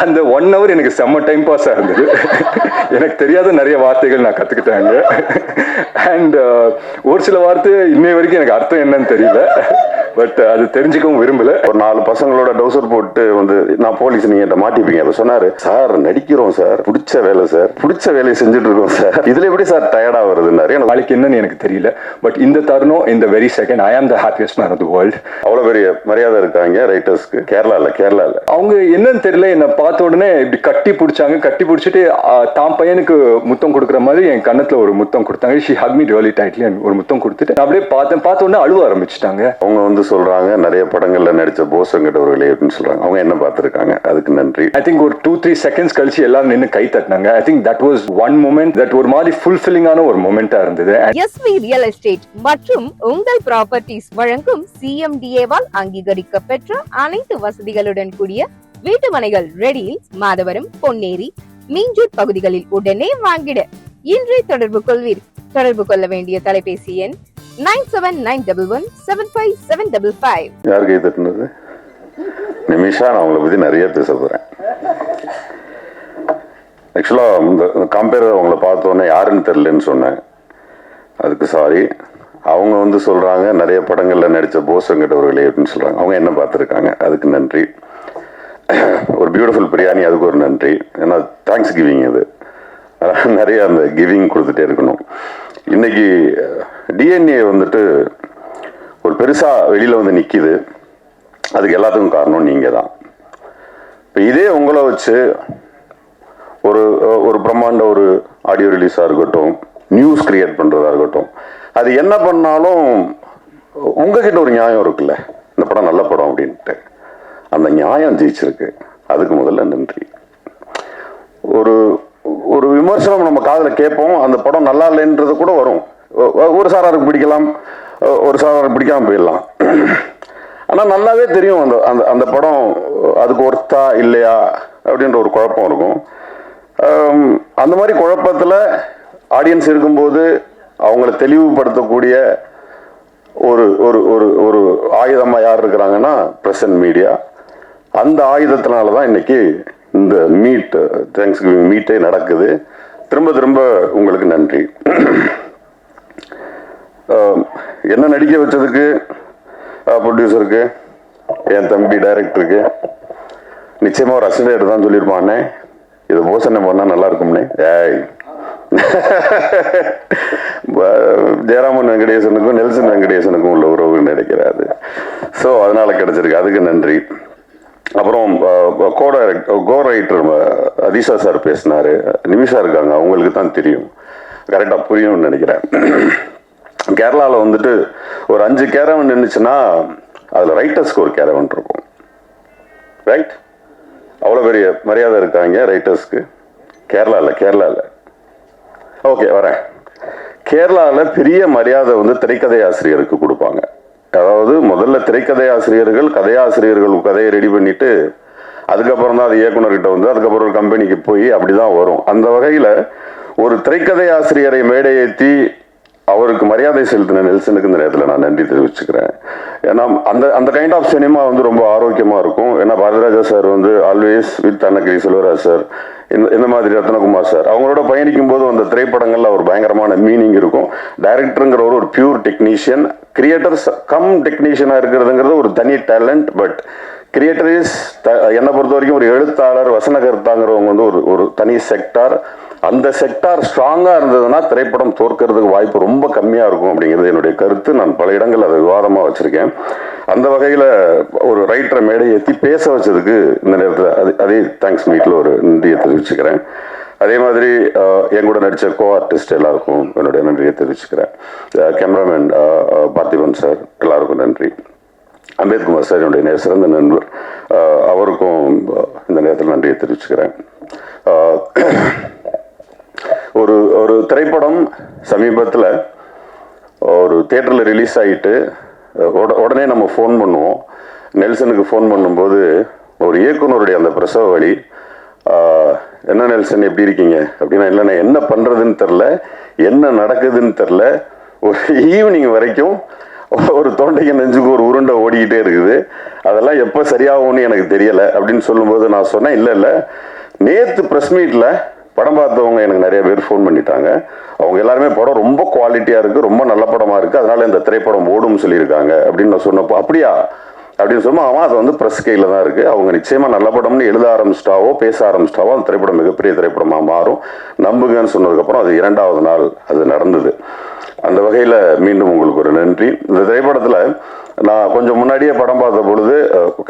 அந்த 1 hour எனக்கு செம்ம டைம் பாஸ் இருந்தது. எனக்கு தெரியாத நிறைய வார்த்தைகள் நான் கற்றுக்கிட்டாங்க. அண்ட் ஒரு சில வார்த்தை இன்னை வரைக்கும் எனக்கு அர்த்தம் என்னன்னு தெரியல. பட் அது தெரிஞ்சுக்கவும் விரும்பல. ஒரு 4 பசங்களோட டவுசர் போட்டு வந்து நான் போலீஸ் நீங்க மாட்டிப்பீங்க. அப்ப சொன்னாரு, சார் நடிக்கிறோம் சார், பிடிச்ச வேலை சார், பிடிச்ச வேலையை செஞ்சுட்டு இருக்கோம் சார், இதுல எப்படி சார் டயர்டா வருதுன்னாரு. நாளைக்கு என்னன்னு எனக்கு தெரியல. பட் இந்த தருணம், இந்த very second, I am the happiest man of the world. அவ்வளவு பெரிய மரியாதை இருக்காங்க ரைட்டர்ஸ்க்கு. கேரளால அவங்க என்னன்னு தெரியல, என்னை பார்த்த உடனே இப்படி கட்டி பிடிச்சாங்க. கட்டி பிடிச்சிட்டு தான் பையனுக்கு முத்தம் கொடுக்குற மாதிரி என் கண்ணத்துல ஒரு முத்தம் கொடுத்தாங்க. She Haq me really tightly. ஒரு முத்தம் கொடுத்துட்டு அப்படியே பார்த்த உடனே அழுவ ஆரம்பிச்சுட்டாங்க. அவங்க வந்து சொல்றாங்க, நிறைய படங்கள்ல நடிச்ச போஸ் வெங்கடவர்களே அப்படின்னு சொல்றாங்க. அவங்க என்ன பார்த்திருக்காங்க, அதுக்கு நன்றி. ஐ திங்க் ஒரு 2-3 செகண்ட்ஸ் கழிச்சு எல்லாரும் நின்று கை தட்டினாங்க. I think that was one moment that ஒரு மாதிரி ஃபுல்ஃபில்லிங்கான ஒரு மூமெண்டா இருந்தது. எஸ்வி ரியல் எஸ்டேட் மற்றும் உங்கள் ப்ராப்பர்ட்டிஸ் வழங்கும் சிஎம்டிஏவால் அங்கீகரிக்க பெற்ற அனைத்து வசதிகளுடன் கூடிய வீட்டு மனைகள் ரெடியில் மாதவரம், பொன்னேரி, மீஞ்சூர் பகுதிகளில் உடனே வாங்கிட இன்றே தொடர்பு கொள்வீர். தொடர்பு கொள்ள வேண்டிய தொலைபேசி எண் 9791175755. யார் கை தட்டுனது? நிமிஷா. நான் அவங்களை பத்தி நிறைய பேச போறேன். ஆக்சுவலா இந்த கம்பேர் அவங்கள பார்த்தோன்னே யாருன்னு தெரியலன்னு சொன்னேன், அதுக்கு சாரி. அவங்க வந்து சொல்றாங்க, நிறைய படங்கள்ல நடிச்ச போஸ் வெங்கடவர்களே அப்படின்னு சொல்றாங்க. அவங்க என்ன பார்த்துருக்காங்க, அதுக்கு நன்றி. ஒரு பியூட்டிஃபுல் பிரியாணி, அதுக்கு ஒரு நன்றி. ஏன்னா தேங்க்ஸ் கிவிங் அது நிறைய அந்த கிவிங் கொடுத்துட்டே இருக்கணும். இன்னைக்கு டிஎன்ஏ வந்துட்டு ஒரு பெருசா வெளியில வந்து நிக்குது. அதுக்கு எல்லாத்துக்கும் காரணம் நீங்க தான். இப்போ இதே உங்களை வச்சு ஒரு பிரம்மாண்ட ஒரு ஆடியோ ரிலீஸா இருக்கட்டும், நியூஸ் கிரியேட் பண்றதா இருக்கட்டும், அது என்ன பண்ணாலும் உங்ககிட்ட ஒரு நியாயம் இருக்குல்ல, இந்த படம் நல்ல படம் அப்படின்ட்டு. அந்த நியாயம் ஜெயிச்சிருக்கு. அதுக்கு முதல்ல நன்றி. ஒரு விமர்சனம் நம்ம காதுல கேட்போம், அந்த படம் நல்லா இல்லைன்றது கூட வரும். ஒரு சாராருக்கு பிடிக்கலாம், ஒரு சாராருக்கு பிடிக்காம போயிடலாம். ஆனா நல்லாவே தெரியும் அந்த படம் அதுக்கு ஒர்த்தா இல்லையா அப்படின்ற ஒரு குழப்பம் இருக்கும். அந்த மாதிரி குழப்பத்துல ஆடியன்ஸ் இருக்கும்போது அவங்கள தெளிவுபடுத்தக்கூடிய ஒரு ஒரு ஒரு ஒரு ஆயுதமா யார் இருக்கிறாங்கன்னா பிரசன்ட் மீடியா. அந்த ஆயுதத்தினாலதான் இன்னைக்கு இந்த தேங்க்ஸ் கிவிங் மீட்டே நடக்குது. திரும்ப திரும்ப உங்களுக்கு நன்றி. என்ன நடிக்க வச்சதுக்கு ப்ரொடியூசருக்கு, என் தம்பி டைரக்டருக்கு, நிச்சயமா ஒரு அசிஸ்டன்ட் தான் சொல்லியிருப்பானே, இது போசனை பண்ணா நல்லா இருக்கும்னே. ஜெயராமன் வெங்கடேசனுக்கும் நெல்சன் வெங்கடேசனுக்கும் உள்ள உறவு நினைக்கிறாரு. ஸோ அதனால கிடைச்சிருக்கு, அதுக்கு நன்றி. அப்புறம் கோ ரைட்டர் அதிஷா சார் பேசினாரு. நிமிஷா இருக்காங்க, அவங்களுக்கு தான் தெரியும், கரெக்டா புரியும்னு நினைக்கிறேன். கேரளாவில் வந்துட்டு ஒரு 5 கேரவன் நின்றுச்சுன்னா அதுல ரைட்டர்ஸ்க்கு ஒரு கேரவன் இருக்கும். ரைட்? அவ்வளோ பெரிய மரியாதை இருக்காங்க ரைட்டர்ஸ்க்கு. கேரளாவில் ஓகே வரேன். கேரளாவில் பெரிய மரியாதை வந்து திரைக்கதை ஆசிரியருக்கு கொடுப்பாங்க. அதாவது முதல்ல திரைக்கதை ஆசிரியர்கள் கதையாசிரியர்கள் கதையை ரெடி பண்ணிட்டு அதுக்கப்புறம் தான் அது இயக்குனர்கிட்ட வந்து அதுக்கப்புறம் ஒரு கம்பெனிக்கு போய் அப்படிதான் வரும். அந்த வகையில ஒரு திரைக்கதை ஆசிரியரை மேடை ஏற்றி அவருக்கு மரியாதை செலுத்தின நெல்சனுக்கு இந்த நேரத்தில் நான் நன்றி தெரிவிச்சுக்கிறேன். ஏன்னா அந்த கைண்ட் ஆஃப் சினிமா வந்து ரொம்ப ஆரோக்கியமா இருக்கும். ஏன்னா பாரதிராஜா சார் வந்து always with Annagiri Selvaraj sir, இந்த மாதிரி ரத்னகுமார் சார் அவங்களோட பயணிக்கும் போது அந்த திரைப்படங்கள்ல ஒரு பயங்கரமான மீனிங் இருக்கும். டைரக்டருங்கிற ஒரு பியூர் டெக்னீஷியன், கிரியேட்டர்ஸ் கம் டெக்னீஷியனா இருக்கிறதுங்கிறது ஒரு தனி டேலண்ட். பட் கிரியேட்டர் இஸ் என்னை பொறுத்த வரைக்கும் ஒரு எழுத்தாளர், வசனகர்த்தாங்கிறவங்க வந்து ஒரு தனி செக்டார். அந்த செக்டார் ஸ்ட்ராங்கா இருந்ததுன்னா திரைப்படம் தோற்கிறதுக்கு வாய்ப்பு ரொம்ப கம்மியா இருக்கும் அப்படிங்கிறது என்னுடைய கருத்து. நான் பல இடங்கள் அதை விவாதமா வச்சிருக்கேன். அந்த வகையில ஒரு ரைட்டரை மேடை ஏற்றி பேச வச்சதுக்கு இந்த நேரத்தில் அதே தேங்க்ஸ் மீட்ல ஒரு நன்றியை தெரிவிச்சுக்கிறேன். அதே மாதிரி என் கூட நடித்த கோ ஆர்டிஸ்ட் எல்லாருக்கும் என்னுடைய நன்றியை தெரிவிச்சுக்கிறேன். கேமராமேன் பார்த்திபன் சார் எல்லாருக்கும் நன்றி. அம்பேத்குமார் சார் என்னுடைய சிறந்த நண்பர், அவருக்கும் இந்த நேரத்தில் நன்றியை தெரிவிச்சுக்கிறேன். ஒரு திரைப்படம் சமீபத்தில் ஒரு தியேட்டரில் ரிலீஸ் ஆகிட்டு உடனே நம்ம ஃபோன் பண்ணுவோம். நெல்சனுக்கு ஃபோன் பண்ணும்போது ஒரு இயக்குனருடைய அந்த பிரசவ வழி, என்ன நெல்சன் எப்படி இருக்கீங்க அப்படின்னா, இல்லைண்ணா என்ன பண்ணுறதுன்னு தெரில, என்ன நடக்குதுன்னு தெரில, ஒரு ஈவினிங் வரைக்கும் ஒரு தொண்டைக்கு நெஞ்சுக்கு ஒரு உருண்டை ஓடிக்கிட்டே இருக்குது, அதெல்லாம் எப்போ சரியாகும்னு எனக்கு தெரியலை அப்படின்னு சொல்லும்போது நான் சொன்னேன், இல்லை நேற்று ப்ரெஸ் மீட்டில் படம் பார்த்தவங்க எனக்கு நிறைய பேர் ஃபோன் பண்ணிட்டாங்க. அவங்க எல்லாருமே படம் ரொம்ப குவாலிட்டியாக இருக்குது, ரொம்ப நல்ல படமாக இருக்குது, அதனால இந்த திரைப்படம் ஓடும்னு சொல்லியிருக்காங்க அப்படின்னு நான் சொன்னப்போ, அப்படியா அப்படின்னு சொன்னால் அவன் அது வந்து ப்ரெஸ் கையில் தான் இருக்குது. அவங்க நிச்சயமாக நல்ல படம்னு எழுத ஆரம்பிச்சிட்டாவோ பேச ஆரம்பிச்சிட்டாவோ அந்த திரைப்படம் மிகப்பெரிய திரைப்படமாக மாறும், நம்புங்கன்னு சொன்னதுக்கப்புறம் அது 2வது நாள் அது நடந்தது. அந்த வகையில் மீண்டும் உங்களுக்கு ஒரு நன்றி. இந்த திரைப்படத்தில் நான் கொஞ்சம் முன்னாடியே படம் பார்த்த பொழுது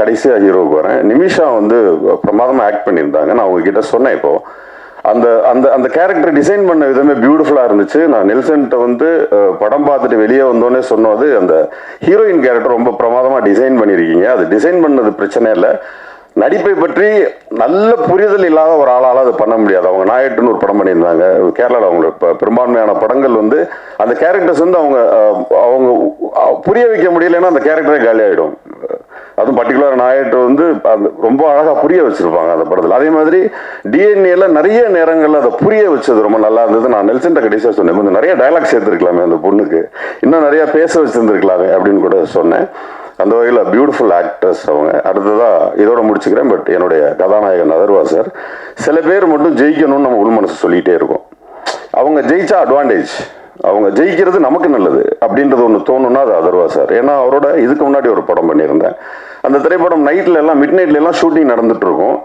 கடைசியாக ஹீரோவுக்கு வரேன், நிமிஷா வந்து பிரமாதமாக ஆக்ட் பண்ணியிருந்தாங்க. நான் உங்ககிட்ட சொன்னேன், இப்போது அந்த அந்த அந்த கேரக்டர் டிசைன் பண்ண விதமே பியூட்டிஃபுல்லாக இருந்துச்சு. நான் நெல்சன்ட்ட வந்து படம் பார்த்துட்டு வெளியே வந்தோடனே சொன்னது, அந்த ஹீரோயின் கேரக்டர் ரொம்ப பிரமாதமாக டிசைன் பண்ணியிருக்கீங்க, அது டிசைன் பண்ணது பிரச்சனை இல்லை, நடிப்பை பற்றி நல்ல புரிதல் இல்லாத ஒரு ஆளால் அது பண்ண முடியாது. அவங்க நாயட்டுன்னு ஒரு படம் பண்ணியிருந்தாங்க கேரளாவில். அவங்க பெரும்பான்மையான படங்கள் வந்து அந்த கேரக்டர்ஸ் வந்து அவங்க அவங்க புரிய வைக்க முடியலைன்னா அந்த கேரக்டரே காலி ஆகிடும். அதுவும் பர்டிகுலர் நாயட்டு வந்து ரொம்ப அழகாக புரிய வச்சிருப்பாங்க அந்த படத்தில். அதே மாதிரி டிஎன்ஏல நிறைய நேரங்களில் அதை புரிய வச்சது ரொம்ப நல்லா இருந்தது. நான் நெல்சன்ட்ட கடைசியாக சொன்னேன், கொஞ்சம் நிறைய டைலாக் சேர்த்துருக்கலாமே அந்த பொண்ணுக்கு, இன்னும் நிறைய பேச வச்சிருந்துருக்கலாமே அப்படின்னு கூட சொன்னேன். அந்த வகையில் பியூட்டிஃபுல் ஆக்டர்ஸ் அவங்க. அடுத்ததாக இதோட முடிச்சுக்கிறேன். பட் என்னுடைய கதாநாயகன் அதர்வா சார், சில பேர் மட்டும் ஜெயிக்கணும்னு நம்ம உள் மனசு சொல்லிகிட்டே இருக்கோம். அவங்க ஜெயிச்சா அட்வான்டேஜ், அவங்க ஜெயிக்கிறது நமக்கு நல்லது அப்படின்றது ஒன்று தோணுன்னா அது அதர்வா சார். ஏன்னா அவரோட இதுக்கு முன்னாடி ஒரு படம் பண்ணியிருந்தேன். அந்த திரைப்படம் நைட்ல எல்லாம் மிட் நைட்ல எல்லாம் ஷூட்டிங் நடந்துட்டு இருக்கும்.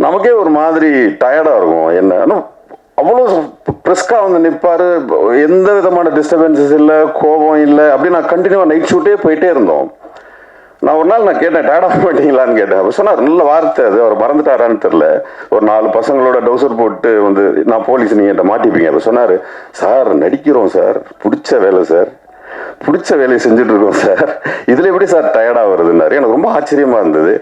நமக்கே ஒரு மாதிரி டயர்டாக இருக்கும். என்ன அவ்வளோ ப்ரெஸ்காக வந்து நிற்பார், எந்த விதமான டிஸ்டர்பன்சஸ் இல்லை, கோபம் இல்லை, அப்படி நான் கண்டினியூவாக நைட் ஷூட்டே போயிட்டே இருந்தோம். நான் ஒரு நாள் நான் கேட்டேன், டயர்டாக மாட்டீங்களான்னு கேட்டேன். அப்போ சொன்னார், நல்ல வார்த்தை அது, அவர் மறந்துட்டாரான்னு தெரில, ஒரு 4 பசங்களோட டவுசர் போட்டு வந்து நான் போலீஸ் நீங்கள் என்கிட்ட மாட்டிப்பீங்க. அப்போ சொன்னார், சார் நடிக்கிறோம் சார், பிடிச்ச வேலை சார், பிடிச்ச வேலையை செஞ்சுட்டு இருக்கோம் சார், இதில் எப்படி சார் டயர்டாக வருதுன்னாரு. எனக்கு ரொம்ப ஆச்சரியமாக இருந்தது.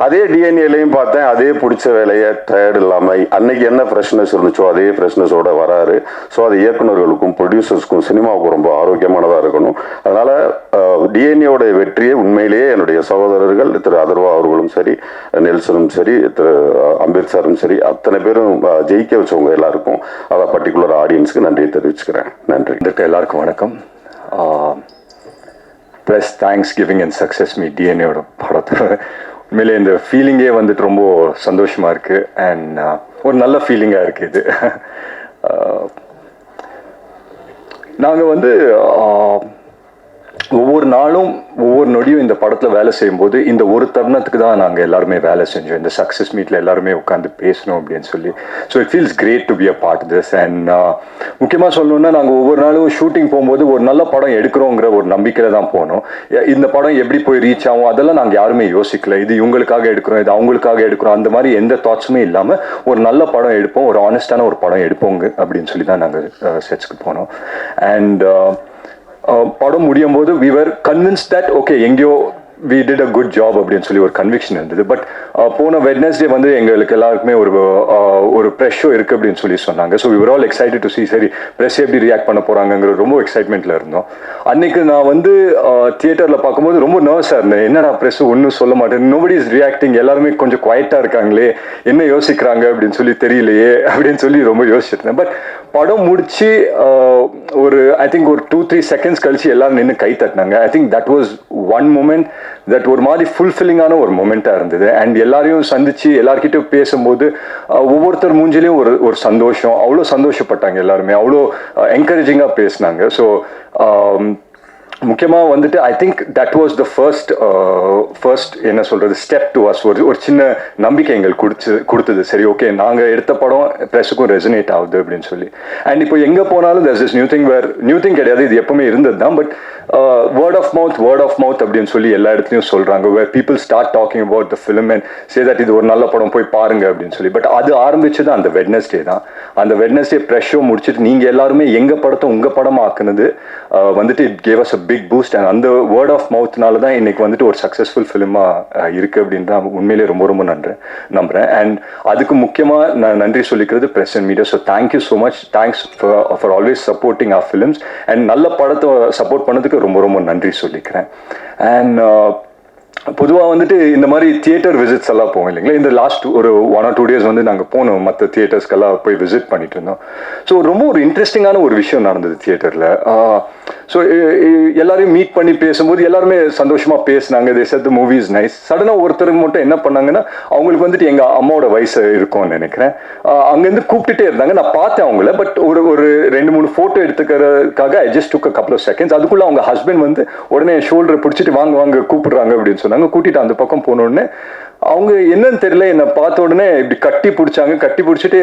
அதே டிஎன்ஏலையும் பார்த்தேன், அதே பிடிச்ச வேலையை டயர்டு இல்லாமல் அன்னைக்கு என்ன ஃப்ரெஷ்னஸ் இருந்துச்சோ அதே ஃப்ரெஷ்னஸோட வராரு. ஸோ அது இயக்குநர்களுக்கும் ப்ரொடியூசர்ஸ்க்கும் சினிமாவுக்கும் ரொம்ப ஆரோக்கியமானதாக இருக்கணும். அதனால் டிஎன்ஏவோட வெற்றியை உண்மையிலேயே என்னுடைய சகோதரர்கள் திரு அதர்வா அவர்களும் சரி, நெல்சனும் சரி, திரு அம்பேத் சாரும் சரி, அத்தனை பேரும் ஜெயிக்க வச்சவங்க எல்லாருக்கும், அதை பர்டிகுலர் ஆடியன்ஸுக்கு நன்றியை தெரிவிச்சுக்கிறேன். நன்றி. இதற்கு எல்லாருக்கும் வணக்கம். Plus thanks giving and success meet டிஎன்ஏவோட படத்தோட உண்மையிலே இந்த ஃபீலிங்கே வந்துட்டு ரொம்ப சந்தோஷமாக இருக்குது. அண்ட் ஒரு நல்ல ஃபீலிங்காக இருக்குது இது. நாங்கள் வந்து ஒவ்வொரு நாளும் ஒவ்வொரு நொடியும் இந்த படத்தில் வேலை செய்யும்போது இந்த ஒரு தருணத்துக்கு தான் நாங்கள் எல்லாருமே வேலை செஞ்சோம். இந்த சக்ஸஸ் மீட்டில் எல்லாருமே உட்காந்து பேசணும் அப்படின்னு சொல்லி. So it feels great to be a part this. And முக்கியமாக சொல்லணும்னா நாங்கள் ஒவ்வொரு நாளும் ஷூட்டிங் போகும்போது ஒரு நல்ல படம் எடுக்கிறோங்கிற ஒரு நம்பிக்கையில் தான் போனோம். இந்த படம் எப்படி போய் ரீச் ஆகும் அதெல்லாம் நாங்கள் யாருமே யோசிக்கல. இது இவங்களுக்காக எடுக்கிறோம், இது அவங்களுக்காக எடுக்கிறோம், அந்த மாதிரி எந்த தாட்ஸுமே இல்லாமல் ஒரு நல்ல படம் எடுப்போம், ஒரு ஆனஸ்டான ஒரு படம் எடுப்போங்க அப்படின்னு சொல்லி தான் நாங்கள் செட்ஸ்க்கு போனோம். அண்ட் படம் முடியும் போது we were convinced that okay எங்கேயோ we did a good job அப்படின்னு சொல்லி ஒரு கன்விக்ஷன் இருந்தது. பட் போன வெட்னஸ்டே வந்து எங்களுக்கு எல்லாருக்குமே ஒரு ப்ரெஸ் ஷோ இருக்குது அப்படின்னு சொல்லி சொன்னாங்க. So we were all excited to see சரி ப்ரெஸ் எப்படி ரியாக்ட் பண்ண போகிறாங்கங்கிற ரொம்ப எக்ஸைட்மெண்ட்டில் இருந்தோம். அன்னைக்கு நான் வந்து தியேட்டரில் பார்க்கும்போது ரொம்ப நர்வஸாக இருந்தேன். என்னடா ப்ரெஸ் ஒன்றும் சொல்ல மாட்டேன், நோபடி இஸ் ரியாக்டிங், எல்லாருமே கொஞ்சம் குவைட்டாக இருக்காங்களே, என்ன யோசிக்கிறாங்க அப்படின்னு சொல்லி தெரியலையே அப்படின்னு சொல்லி ரொம்ப யோசிச்சிருந்தேன். பட் படம் முடிச்சு ஒரு ஐ திங்க் ஒரு 2-3 செகண்ட்ஸ் கழிச்சு எல்லாரும் நின்று கை தட்டினாங்க. I think that was one moment that ஒரு மாதிரி ஃபுல்ஃபில்லிங்கான ஒரு மொமெண்ட்டாக இருந்தது. அண்ட் எல்லாரையும் சந்திச்சு எல்லார்கிட்டையும் பேசும்போது ஒவ்வொருத்தர் மூஞ்சிலையும் ஒரு சந்தோஷம், அவ்வளோ சந்தோஷப்பட்டாங்க எல்லாருமே, அவ்வளோ என்கரேஜிங்காக பேசினாங்க. ஸோ முக்கியமாக வந்துட்டு ஐ think that was the first என்ன சொல்கிறது ஸ்டெப் டு அஸ். ஒரு சின்ன நம்பிக்கை எங்களுக்கு கொடுத்தது. சரி ஓகே நாங்கள் எடுத்த படம் ப்ரெஸ்ஸுக்கும் ரெசனேட் ஆகுது அப்படின்னு சொல்லி. அண்ட் இப்போ எங்கே போனாலும் there's this நியூ திங் கிடையாது, இது எப்பவுமே இருந்தது தான். பட் வேர்ட் ஆஃப் மவுத் அப்படின்னு சொல்லி எல்லா இடத்துலையும் சொல்கிறாங்க. where people start talking about the film and say that இது ஒரு நல்ல படம் போய் பாருங்க அப்படின்னு சொல்லி. பட் அது ஆரம்பிச்சது அந்த வெட்னஸ்டே தான். அந்த வெட்னஸ்டே ப்ரெஸ் ஷோ முடிச்சுட்டு நீங்கள் எல்லாருமே எங்கள் படத்தை உங்கள் படமாக ஆக்குனது வந்துட்டு it gave us a big boost. And அந்த வேர்ட் ஆஃப் மவுத்னால தான் இன்னைக்கு வந்துட்டு ஒரு சக்ஸஸ்ஃபுல் ஃபிலிமாக இருக்குது அப்படின்னு தான் உண்மையிலே ரொம்ப ரொம்ப நம்புகிறேன். அண்ட் அதுக்கு முக்கியமாக நான் நன்றி சொல்லிக்கிறது press and media. So thank you so much, thanks for always supporting our films. And நல்ல படத்தை சப்போர்ட் பண்ணதுக்கு ரொம்ப ரொம்ப நன்றி சொல்லிக்கிறேன். அண்ட் பொதுவாக வந்துட்டு இந்த மாதிரி தியேட்டர் விசிட்ஸ் எல்லாம் போவோம் இல்லைங்களா. இந்த லாஸ்ட் ஒரு 1 or 2 days வந்து நாங்கள் போனோம், மற்ற தியேட்டர்ஸ்க்கெல்லாம் போய் விசிட் பண்ணிட்டு இருந்தோம். ஸோ ரொம்ப ஒரு இன்ட்ரெஸ்டிங்கான ஒரு விஷயம் நடந்தது தியேட்டரில். ஸோ எல்லாரையும் மீட் பண்ணி பேசும்போது எல்லாருமே சந்தோஷமா பேசினாங்க. They said the movie is nice. சடனாக ஒருத்தருக்கு மட்டும் என்ன பண்ணாங்கன்னா, அவங்களுக்கு வந்துட்டு எங்க அம்மாவோட வயசு இருக்கும்னு நினைக்கிறேன். அங்கேருந்து கூப்பிட்டுட்டே இருந்தாங்க. நான் பார்த்தேன் அவங்கள. பட் ஒரு 2-3 ஃபோட்டோ எடுத்துக்கிறதுக்காக I just took a couple of seconds. அதுக்குள்ள அவங்க ஹஸ்பண்ட் வந்து உடனே ஷோல்டரை பிடிச்சிட்டு வாங்க கூப்பிடுறாங்க அப்படின்னு சொன்னாங்க. கூட்டிட்டு அந்த பக்கம் போனோடனே அவங்க என்னன்னு தெரியல, என்னை பார்த்த உடனே இப்படி கட்டி பிடிச்சிட்டு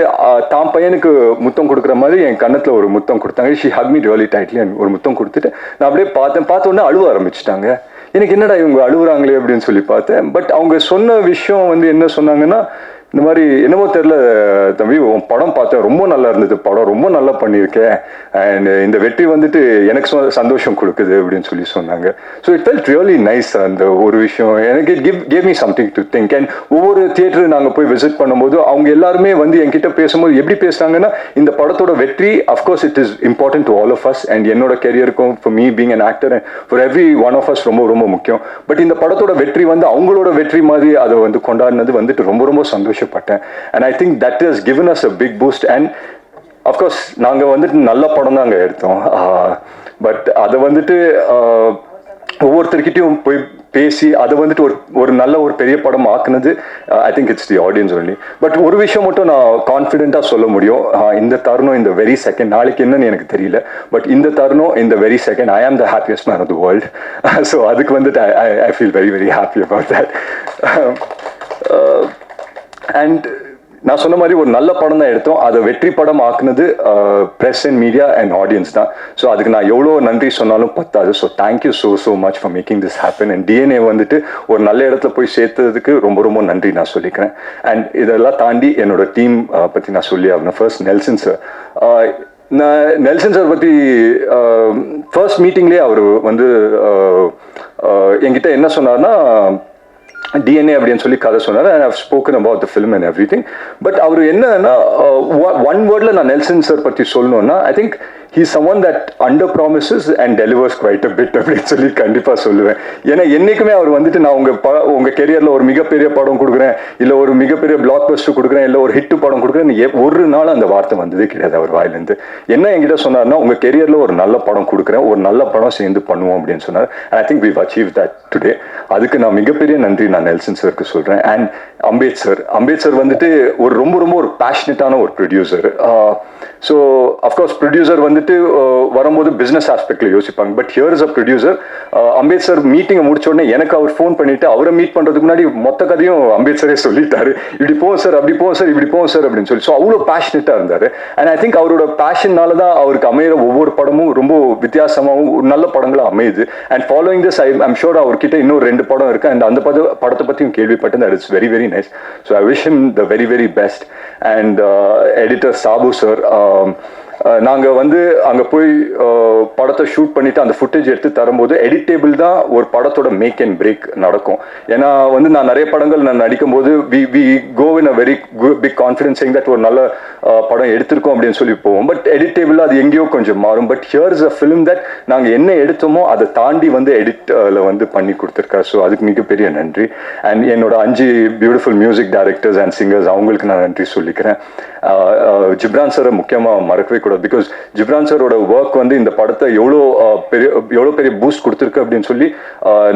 தான் பையனுக்கு முத்தம் கொடுக்குற மாதிரி என் கன்னத்துல ஒரு முத்தம் கொடுத்தாங்க. She Haq me really tightly. ஒரு முத்தம் கொடுத்துட்டு நான் அப்படியே பார்த்த உடனே அழுவ ஆரம்பிச்சிட்டாங்க. எனக்கு என்னடா இவங்க அழுகுறாங்களே அப்படின்னு சொல்லி பார்த்தேன். பட் அவங்க சொன்ன விஷயம் வந்து என்ன சொன்னாங்கன்னா, இந்த மாதிரி என்னமோ தெரியல தம்பி, உன் படம் பார்த்தேன், ரொம்ப நல்லா இருந்தது, படம் ரொம்ப நல்லா பண்ணியிருக்கேன், அண்ட் இந்த வெற்றி வந்துட்டு எனக்கு சந்தோஷம் கொடுக்குது அப்படின்னு சொல்லி சொன்னாங்க. So it felt really nice. அந்த ஒரு விஷயம் எனக்கு gave me something to think. And ஒவ்வொரு தியேட்டரு நாங்கள் போய் விசிட் பண்ணும்போது அவங்க எல்லாருமே வந்து என்கிட்ட பேசும்போது எப்படி பேசுறாங்கன்னா, இந்த படத்தோட வெற்றி of course it is important to all of us, and என்னோட கெரியருக்கும் for me being an actor and for every one of us ரொம்ப ரொம்ப முக்கியம். பட் இந்த படத்தோட வெற்றி வந்து அவங்களோட வெற்றி மாதிரி அதை வந்து கொண்டாடினது வந்துட்டு ரொம்ப ரொம்ப சந்தோஷப்பட்டேன். And I think that has given us a big boost. And of course நாங்க வந்துட்டு நல்ல படம் தான் அங்க எடுத்தோம். பட் அதை வந்துட்டு ஒவ்வொருத்தர்கிட்டையும் போய் பேசி அதை வந்துட்டு ஒரு நல்ல ஒரு பெரிய படம் ஆக்குனது I think it's the audience only. But ஒரு விஷயம் மட்டும் நான் கான்ஃபிடென்ட்டாக சொல்ல முடியும். இந்த தருணம், இந்த வெரி செகண்ட், நாளைக்கு என்னன்னு எனக்கு தெரியல, பட் இந்த தருணம், இந்த very second I am the happiest man of the world. So அதுக்கு வந்துட்டு I feel very very happy about that. And நான் சொன்ன மாதிரி ஒரு நல்ல படம் தான் எடுத்தோம். அதை வெற்றி படம் ஆக்குனது press and media and audience தான். ஸோ அதுக்கு நான் எவ்வளோ நன்றி சொன்னாலும் பத்தாது. So thank you so much for making this happen. And DNA வந்துட்டு ஒரு நல்ல இடத்துல போய் சேர்த்ததுக்கு ரொம்ப ரொம்ப நன்றி நான் சொல்லிக்கிறேன். அண்ட் இதெல்லாம் தாண்டி என்னோட டீம் பற்றி நான் சொல்லி ஆகணும். First Nelson sir. நான் நெல்சன் சார் பற்றி ஃபர்ஸ்ட் மீட்டிங்லேயே அவர் வந்து என்கிட்ட என்ன சொன்னார்னா, டிஎன்ஏ அப்படின்னு சொல்லி கதை சொன்னார். And I've spoken about the film and everything. But அவர் என்னன்னா, ஒன் வேர்டில் நான் நெல்சன் சார் பற்றி சொல்லணும்னா, I think he is someone that under promises and delivers quite a bit அப்படின்னு சொல்லி கண்டிப்பாக சொல்லுவேன். ஏன்னா என்னைக்குமே அவர் வந்துட்டு நான் உங்கள் கெரியரில் ஒரு மிகப்பெரிய படம் கொடுக்குறேன், இல்லை ஒரு மிகப்பெரிய பிளாக் பஸ்டர் கொடுக்குறேன், இல்லை ஒரு ஹிட்டு படம் கொடுக்குறேன், ஒரு நாள் அந்த வார்த்தை வந்ததே கிடையாது அவர் வாயிலேருந்து. என்ன என்கிட்ட சொன்னார்னா, உங்கள் கெரியரில் ஒரு நல்ல படம் கொடுக்குறேன், ஒரு நல்ல படம் சேர்ந்து பண்ணுவோம் அப்படின்னு சொன்னார். I think we've achieved that today. அதுக்கு நான் மிகப்பெரிய நன்றி நான் நெல்சன் சருக்கு சொல்கிறேன். அண்ட் அம்பேத் சார் வந்துட்டு ஒரு ரொம்ப ரொம்ப ஒரு பேஷனட்டான ஒரு ப்ரொடியூசர். ஸோ அஃப்கோர்ஸ் ப்ரொடியூசர் வந்துட்டு வரும்போது பிஸ்னஸ் ஆஸ்பெக்டில் யோசிப்பாங்க. But here is a producer. அம்பேத் sir மீட்டிங்கை முடிச்ச உடனே எனக்கு அவர் ஃபோன் பண்ணிட்டு அவரை மீட் பண்ணுறதுக்கு முன்னாடி மொத்த கதையும் அம்பேத் சாரே சொல்லிட்டாரு. இப்படி போவோம் சார், அப்படி போவோம் சார், இப்படி போவோம் சார் அப்படின்னு சொல்லி. ஸோ அவ்வளோ பேஷனட்டாக இருந்தார். அண்ட் ஐ திங்க் அவரோட பேஷன்னால தான் அவருக்கு அமையிற ஒவ்வொரு படமும் ரொம்ப வித்தியாசமாகவும் நல்ல படங்களாக அமையுது. And following this I'm sure அவர்கிட்ட இன்னும் 2 படம் இருக்கு. அண்ட் அந்த படத்தை பற்றியும் கேள்விப்பட்டேன். That it's very very nice. So I wish him the very very best. And editor Sabu sir, நாங்கள் வந்து அங்கே போய் படத்தை ஷூட் பண்ணிட்டு அந்த ஃபுட்டேஜ் எடுத்து தரும்போது எடிட்டேபிள் தான் ஒரு படத்தோட மேக் அண்ட் பிரேக் நடக்கும். ஏன்னா வந்து நான் நிறைய படங்கள் நான் நடிக்கும் போது we go in a very big confidence saying that ஒரு நல்ல படம் எடுத்திருக்கோம் அப்படின்னு சொல்லி போவோம். பட் எடிட்டேபிள் அது எங்கேயோ கொஞ்சம் மாறும். But here is a film that நாங்கள் என்ன எடுத்தோமோ அதை தாண்டி வந்து எடிட்டில் வந்து பண்ணி கொடுத்துருக்காரு. ஸோ அதுக்கு மிகப்பெரிய நன்றி. அண்ட் என்னோட 5 beautiful music directors and singers, அவங்களுக்கு நான் நன்றி சொல்லிக்கிறேன். ஜிப்ரான் சாரை முக்கியமாக மறக்கவே கூடாது. பிகாஸ் ஜிப்ரான் சாரோட ஒர்க் வந்து இந்த படத்தை எவ்வளோ பெரிய பூஸ்ட் கொடுத்துருக்கு அப்படின்னு சொல்லி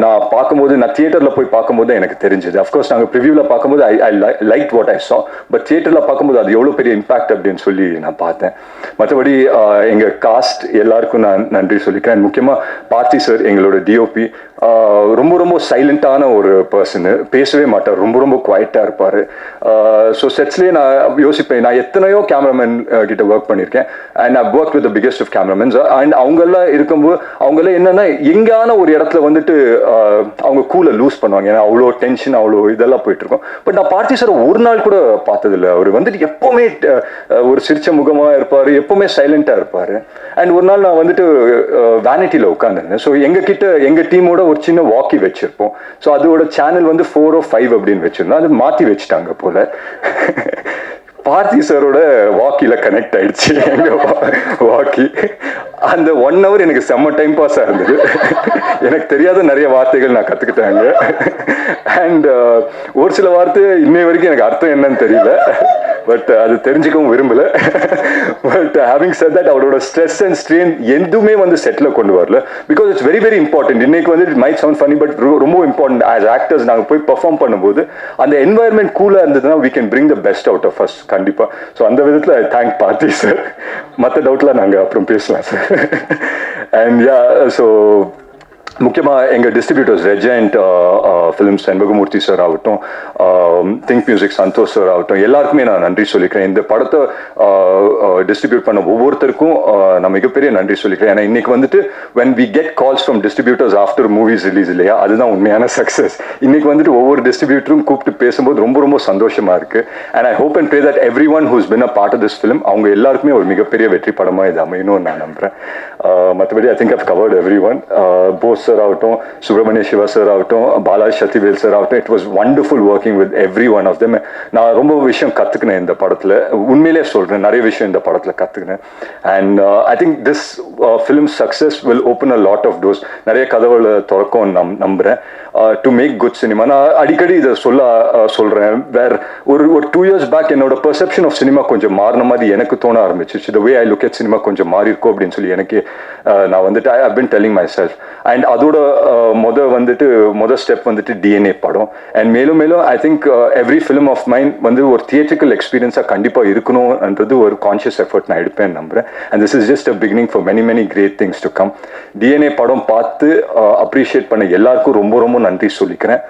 நான் பார்க்கும்போது, நான் தியேட்டரில் போய் பார்க்கும்போது எனக்கு தெரிஞ்சது. அஃப்கோர்ஸ் நாங்கள் ப்ரிவியூவில் பார்க்கும்போது ஐ லைக் வாட் ஐ சா. பட் தியேட்டரில் பார்க்கும்போது அது எவ்வளோ பெரிய இம்பாக்ட் அப்படின்னு சொல்லி நான் பார்த்தேன். மற்றபடி எங்கள் காஸ்ட் எல்லாருக்கும் நான் நன்றி சொல்லிக்கிறேன். முக்கியமாக பார்த்தி சார், எங்களோட டிஓபி, ரொம்ப ரொம்ப சைலண்டான ஒரு பர்சனு, பேசவே மாட்டார், ரொம்ப ரொம்ப குவைட்டாக இருப்பார். ஸோ செட்ஸ்லேயே நான் யோசிப்பேன், நான் எத்தனையோ கேமராமேன் கிட்ட ஒர்க் பண்ணியிருக்கேன். And I work with the biggest of cameramen. And அவங்கெல்லாம் இருக்கும்போது அவங்கெல்லாம் என்னன்னா எங்கான ஒரு இடத்துல வந்துட்டு அவங்க கூலை லூஸ் பண்ணுவாங்க. ஏன்னா அவ்வளோ டென்ஷன், அவ்வளோ இதெல்லாம் போயிட்டு இருக்கும். பட் நான் பார்த்தி சார் ஒரு நாள் கூட பார்த்ததில்லை. அவர் வந்துட்டு எப்போவுமே ஒரு சிரிச்ச முகமாக இருப்பார், எப்போவுமே சைலண்டாக இருப்பார். அண்ட் ஒரு நாள் நான் வந்துட்டு வேனிட்டியில் உட்காந்துருந்தேன். ஸோ எங்கள் டீமோட ஒரு சின்ன வாக்கி வச்சிருப்போம். ஸோ அதோட சேனல் வந்து 4 or 5 அப்படின்னு வச்சிருந்தோம். அது மாற்றி வச்சுட்டாங்க போல. பார்த்தி சாரோட வாக்கியில் கனெக்ட் ஆயிடுச்சு எங்க வாக்கி. அந்த 1 hour எனக்கு செம்ம டைம் பாஸாக இருந்தது. எனக்கு தெரியாத நிறைய வார்த்தைகள் நான் கற்றுக்கிட்டாங்க. அண்ட் ஒரு சில வார்த்தை இன்னை வரைக்கும் எனக்கு அர்த்தம் என்னன்னு தெரியல. பட் அது தெரிஞ்சுக்கவும் விரும்பலை. பட் ஹேவிங் செட் தட் அவரோட ஸ்ட்ரெஸ் அண்ட் ஸ்ட்ரெயின் எதுவுமே வந்து செட்டில் கொண்டு வரல. Because it's very very important. இன்னைக்கு வந்து it might sound funny, but ரொம்ப இம்பார்ட்டன்ட். ஆஸ் ஆக்டர்ஸ் நாங்கள் போய் பெர்ஃபார்ம் பண்ணும்போது அந்த என்வாயர்மெண்ட் கூலாக இருந்ததுன்னா we can bring the best out of us கண்டிப்பாக. ஸோ அந்த விதத்தில் ஐ தேங்க் பார்த்தி சார். மற்ற டவுட்லாம் நாங்கள் அப்புறம் பேசலாம் சார். அண்ட் யா, ஸோ முக்கியமாக எங்கள் distributors Regent films Shenbagamoorthy sir ஆகட்டும், திங்க் மியூசிக் சந்தோஷ் சார் ஆகட்டும், எல்லாருக்குமே நான் நன்றி சொல்லிக்கிறேன். இந்த படத்தை டிஸ்ட்ரிபியூட் பண்ண ஒவ்வொருத்தருக்கும் நான் மிகப்பெரிய நன்றி சொல்லிக்கிறேன். ஏன்னா இன்னைக்கு வந்துட்டு when we get calls from distributors after movies release இல்லையா, அதுதான் உண்மையான சக்ஸஸ். இன்னைக்கு வந்துட்டு ஒவ்வொரு டிஸ்ட்ரிபியூட்டரும் கூப்பிட்டு பேசும்போது ரொம்ப ரொம்ப சந்தோஷமா இருக்கு. And I hope and pray that everyone who's been a part of this film அவங்க எல்லாருக்குமே ஒரு மிகப்பெரிய வெற்றி படமாக இது அமையணும்னு நான் நம்புறேன். மற்றபடி I think I've covered everyone. Bose sir ஆகட்டும், சுப்பிரமணிய சிவா சார் ஆகட்டும், பாலாஜி சத்திவேல் சார் ஆகட்டும், it was wonderful working with every one of them. நான் ரொம்ப விஷயம் கற்றுக்கினேன் இந்த படத்தில், உண்மையிலே சொல்கிறேன், நிறைய விஷயம் இந்த படத்தில் கற்றுக்கினேன். And I think this film success will open a lot of doors. நிறைய கதவுகளை திறக்கும் நம்புகிறேன் டு மேக் குட் சினிமா. நான் அடிக்கடி இதை சொல்கிறேன். வேற ஒரு 2 years பேக் என்னோட பெர்செப்ஷன் ஆஃப் சினிமா கொஞ்சம் மாறின மாதிரி எனக்கு தோண ஆரம்பிச்சிச்சு. The way I look at cinema கொஞ்சம் மாறி இருக்கும் அப்படின்னு சொல்லி எனக்கு நான் வந்துட்டு I have been telling my செல்ஃப். அண்ட் அதோட மொதல் ஸ்டெப் வந்துட்டு டிஎன்ஏ படம். அண்ட் மேலும் மேலும் I think every film of mind வந்து ஒரு தியேட்ரிக்கல் எக்ஸ்பீரியன்ஸாக கண்டிப்பாக இருக்கணும்ன்றது ஒரு கான்ஷியஸ் எஃபர்ட் நான் எடுப்பேன் நம்புறேன். And this is just a beginning for many many great things to come. DNA படம் பார்த்து அப்ரிஷியேட் பண்ண எல்லாருக்கும் ரொம்ப ரொம்ப நன்றி சொல்லிக்கிறேன்.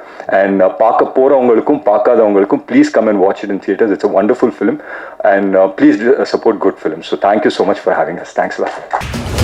அண்ட் பார்க்க போகிறவங்களுக்கும் பார்க்காதவங்களுக்கும் please come and watch it in theatres. It's a wonderful film and please support good film. So thank you so much for having us. Thanks lot.